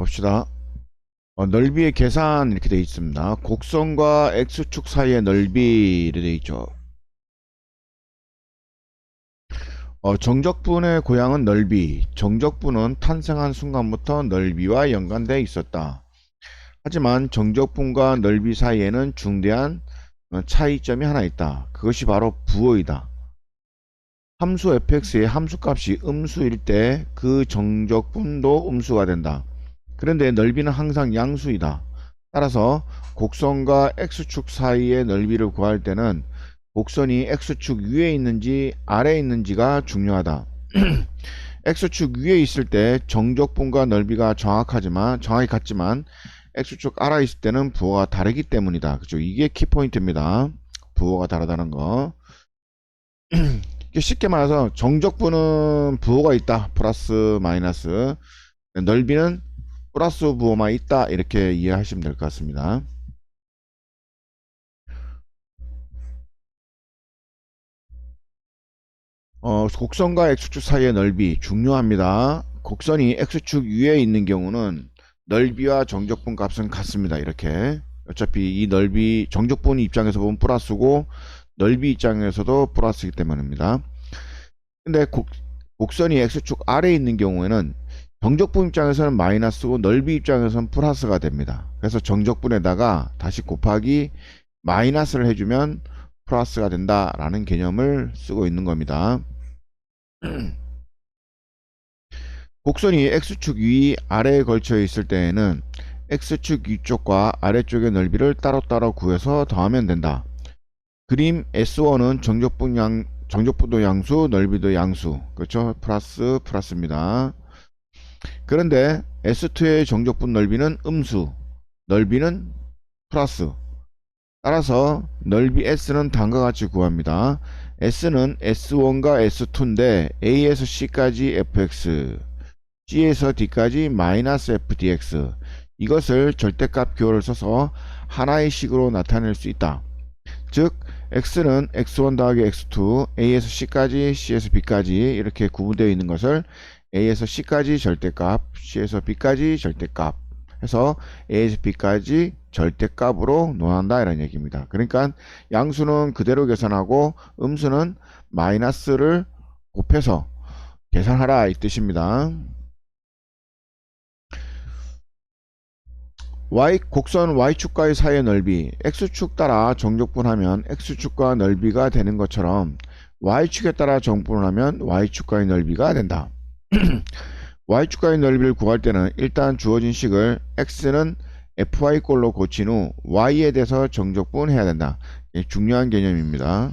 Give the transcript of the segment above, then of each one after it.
봅시다. 넓이의 계산 이렇게 되어 있습니다. 곡선과 x축 사이의 넓이 이렇게 되어 있죠. 정적분의 고향은 넓이. 정적분은 탄생한 순간부터 넓이와 연관되어 있었다. 하지만 정적분과 넓이 사이에는 중대한 차이점이 하나 있다. 그것이 바로 부호이다. 함수 fx의 함수값이 음수일 때 그 정적분도 음수가 된다. 그런데 넓이는 항상 양수이다. 따라서 곡선과 x축 사이의 넓이를 구할 때는 곡선이 x축 위에 있는지 아래에 있는지가 중요하다. x축 위에 있을 때 정적분과 넓이가 정확히 같지만 x축 아래에 있을 때는 부호가 다르기 때문이다. 그죠? 이게 키포인트입니다. 부호가 다르다는 거. 쉽게 말해서 정적분은 부호가 있다. 플러스 마이너스. 넓이는 플러스 부호만 있다. 이렇게 이해하시면 될 것 같습니다. 곡선과 x축 사이의 넓이 중요합니다. 곡선이 x축 위에 있는 경우는 넓이와 정적분 값은 같습니다. 이렇게 어차피 이 넓이 정적분 입장에서 보면 플러스고 넓이 입장에서도 플러스이기 때문입니다. 근데 곡선이 x축 아래에 있는 경우에는 정적분 입장에서는 마이너스고 넓이 입장에서는 플러스가 됩니다. 그래서 정적분에다가 다시 곱하기 마이너스를 해주면 플러스가 된다라는 개념을 쓰고 있는 겁니다. 곡선이 x축 위 아래에 걸쳐 있을 때에는 x축 위쪽과 아래쪽의 넓이를 따로따로 구해서 더하면 된다. 그림 S1은 정적분도 양수, 넓이도 양수. 그렇죠? 플러스입니다. 그런데 S2의 정적분 넓이는 음수, 넓이는 플러스. 따라서 넓이 S는 다음과 같이 구합니다. S는 S1과 S2인데 A에서 C까지 fx, C에서 D까지 마이너스 fdx. 이것을 절대값 기호를 써서 하나의 식으로 나타낼 수 있다. 즉 X는 X1 더하기 X2, A에서 C까지, C에서 B까지 이렇게 구분되어 있는 것을 A에서 C까지 절대값, C에서 B까지 절대값 해서 A에서 B까지 절대값으로 논한다 이런 얘기입니다. 그러니까 양수는 그대로 계산하고 음수는 마이너스를 곱해서 계산하라 이 뜻입니다. 곡선 y축과의 사이의 넓이 x축 따라 정적분하면 x축과 넓이가 되는 것처럼 y축에 따라 정분하면 y축과의 넓이가 된다. y축과의 넓이를 구할 때는 일단 주어진 식을 x는 fy꼴로 고친 후 y에 대해서 정적분해야 된다. 중요한 개념입니다.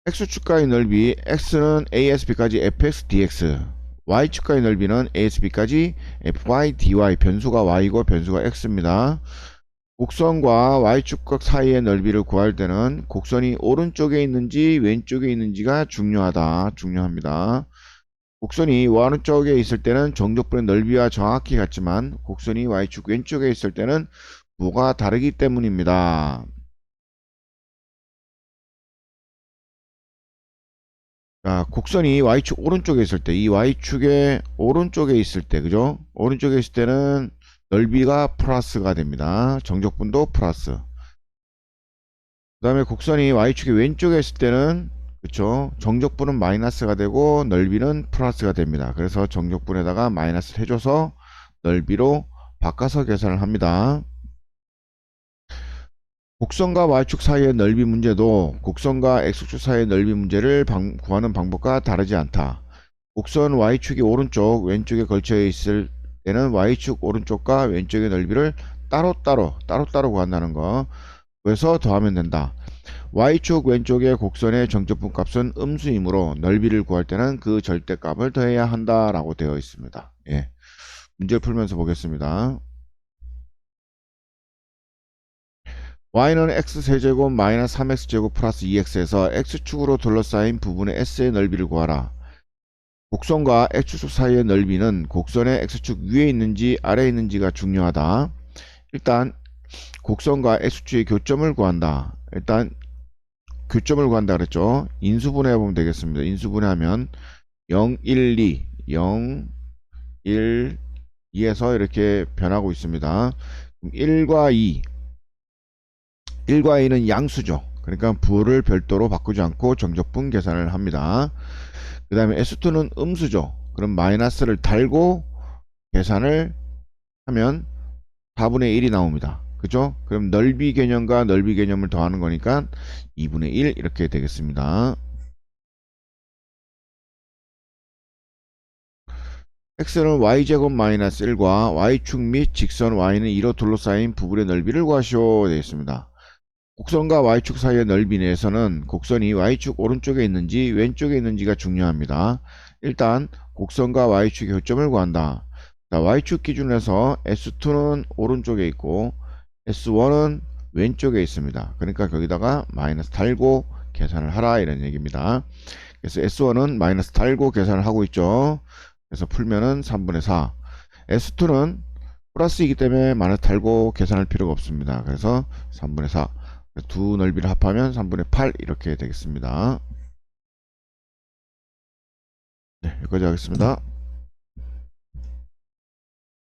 x축과의 넓이 x는 a에서 b까지 fx dx, y축과의 넓이는 a에서 b까지 fy dy, 변수가 y고 변수가 x입니다. 곡선과 y축각 사이의 넓이를 구할 때는 곡선이 오른쪽에 있는지 왼쪽에 있는지가 중요합니다. 곡선이 오른쪽에 있을 때는 정적분의 넓이와 정확히 같지만 곡선이 y축 왼쪽에 있을 때는 부호가 다르기 때문입니다. 자, 곡선이 y축 오른쪽에 있을 때, 이 y축의 오른쪽에 있을 때, 그죠? 오른쪽에 있을 때는 넓이가 플러스가 됩니다. 정적분도 플러스. 그 다음에 곡선이 y축의 왼쪽에 있을 때는, 그쵸? 정적분은 마이너스가 되고 넓이는 플러스가 됩니다. 그래서 정적분에다가 마이너스 해줘서 넓이로 바꿔서 계산을 합니다. 곡선과 y축 사이의 넓이 문제도 곡선과 x축 사이의 넓이 문제를 구하는 방법과 다르지 않다. 곡선 y축이 오른쪽 왼쪽에 걸쳐 있을 때는 y축 오른쪽과 왼쪽의 넓이를 따로따로 구한다는 거. 그래서 더하면 된다. y축 왼쪽의 곡선의 정적분 값은 음수이므로 넓이를 구할 때는 그 절대값을 더해야 한다라고 되어 있습니다. 예. 문제를 풀면서 보겠습니다. y는 x세제곱 마이너스 3x제곱 플러스 2x에서 x축으로 둘러싸인 부분의 s의 넓이를 구하라. 곡선과 x축 사이의 넓이는 곡선의 x축 위에 있는지 아래에 있는지가 중요하다. 일단 곡선과 x축의 교점을 구한다. 일단 교점을 구한다 그랬죠. 인수분해 보면 되겠습니다. 인수분해하면 0, 1, 2, 0, 1, 2에서 이렇게 변하고 있습니다. 1과 2, 1과 2는 양수죠. 그러니까 부를 별도로 바꾸지 않고 정적분 계산을 합니다. 그 다음에 S2는 음수죠. 그럼 마이너스를 달고 계산을 하면 4분의 1이 나옵니다. 그죠? 그럼 넓이 개념과 넓이 개념을 더하는 거니까 2분의 1 이렇게 되겠습니다. x는 y제곱 마이너스 1과 y축 및 직선 y는 2로 둘러싸인 부분의 넓이를 구하시오 되어 있습니다. 곡선과 y축 사이의 넓이 내에서는 곡선이 y축 오른쪽에 있는지 왼쪽에 있는지가 중요합니다. 일단 곡선과 y축의 교점을 구한다. 자, y축 기준으로 해서 S2는 오른쪽에 있고 S1은 왼쪽에 있습니다. 그러니까 거기다가 마이너스 달고 계산을 하라 이런 얘기입니다. 그래서 S1은 마이너스 달고 계산을 하고 있죠. 그래서 풀면은 3분의 4. S2는 플러스이기 때문에 마이너스 달고 계산할 필요가 없습니다. 그래서 3분의 4. 두 넓이를 합하면 3분의 8 이렇게 되겠습니다. 네, 여기까지 하겠습니다.